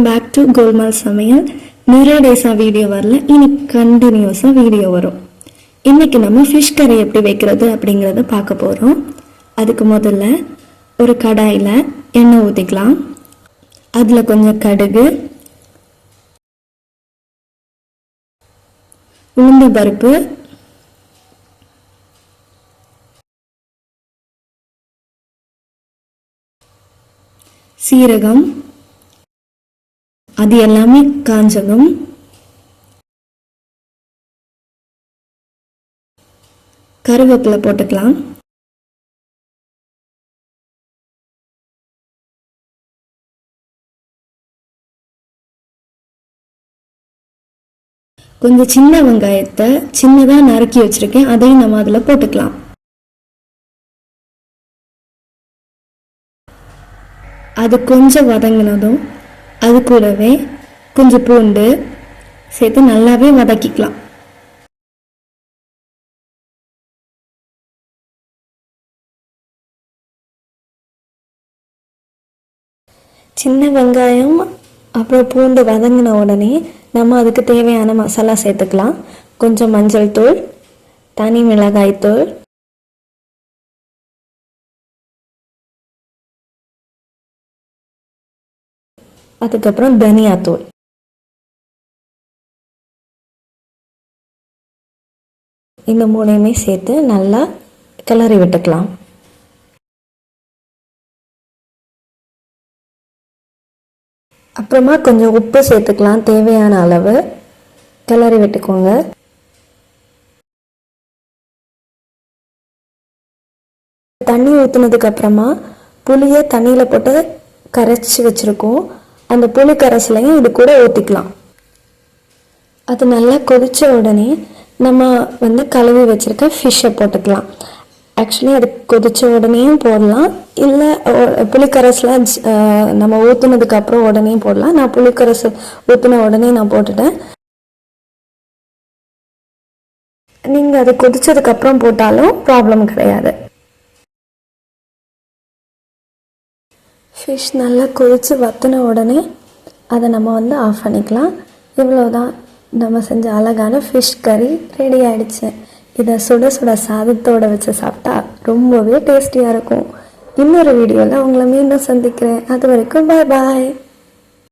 Back to கோல்மால் சமையல். நிறைய டேஸாக வீடியோ வரல, இன்னைக்கு கண்டினியூஸாக வீடியோ வரும். இன்னைக்கு நம்ம ஃபிஷ் கறி எப்படி வைக்கிறது அப்படிங்கிறத பார்க்க போகிறோம். அதுக்கு முதல்ல ஒரு கடாயில் எண்ணெய் ஊற்றிக்கலாம். அதில் கொஞ்சம் கடுகு, உளுந்து பருப்பு, சீரகம், அது எல்லாமே காஞ்சதும் கருவேப்பிலை போட்டுக்கலாம். கொஞ்சம் சின்ன வெங்காயத்தை சின்னதாக நறுக்கி வச்சிருக்கேன், அதையும் நம்ம அதில் போட்டுக்கலாம். அது கொஞ்சம் வதங்கினதும் அது கூடவே கொஞ்சம் பூண்டு சேர்த்து நல்லாவே வதக்கிக்கலாம். சின்ன வெங்காயம் அப்புறம் பூண்டு வதங்கின உடனே நம்ம அதுக்கு தேவையான மசாலா சேர்த்துக்கலாம். கொஞ்சம் மஞ்சள் தூள், தனி மிளகாய் தூள், அதுக்கப்புறம் தனியாத்தூள். இந்த மூணையுமே சேர்த்து நல்லா கிளறி விட்டுக்கலாம். அப்புறமா கொஞ்சம் உப்பு சேர்த்துக்கலாம், தேவையான அளவு. கிளறி விட்டுக்கோங்க. தண்ணி ஊற்றுனதுக்கு அப்புறமா புளியை தண்ணியில் போட்டு கரைச்சி வச்சுருக்கோம். அந்த புளி கரைசலையும் இது கூட ஊற்றிக்கலாம். அது நல்லா கொதித்த உடனே நம்ம கழுவி வச்சுருக்க ஃபிஷ்ஷை போட்டுக்கலாம். ஆக்சுவலி அது கொதித்த உடனேயும் போடலாம், இல்லை புளிக்கரைசலை நம்ம ஊற்றுனதுக்கப்புறம் உடனேயும் போடலாம். நான் புளிக்கரைசல் ஊற்றின உடனே நான் போட்டுட்டேன். நீங்கள் அது கொதித்ததுக்கப்புறம் போட்டாலும் ப்ராப்ளம் கிடையாது. ஃபிஷ் நல்லா கொதித்து வற்றின உடனே அதை நம்ம ஆஃப் பண்ணிக்கலாம். இவ்வளோதான், நம்ம செஞ்ச அழகான ஃபிஷ் கறி ரெடி ஆகிடுச்சு. இதை சுட சுட சாதத்தோடு வச்சு சாப்பிட்டா ரொம்பவே டேஸ்டியாக இருக்கும். இன்னொரு வீடியோவில் உங்களை மீண்டும் சந்திக்கிறேன். அது வரைக்கும் பாய் பாய்.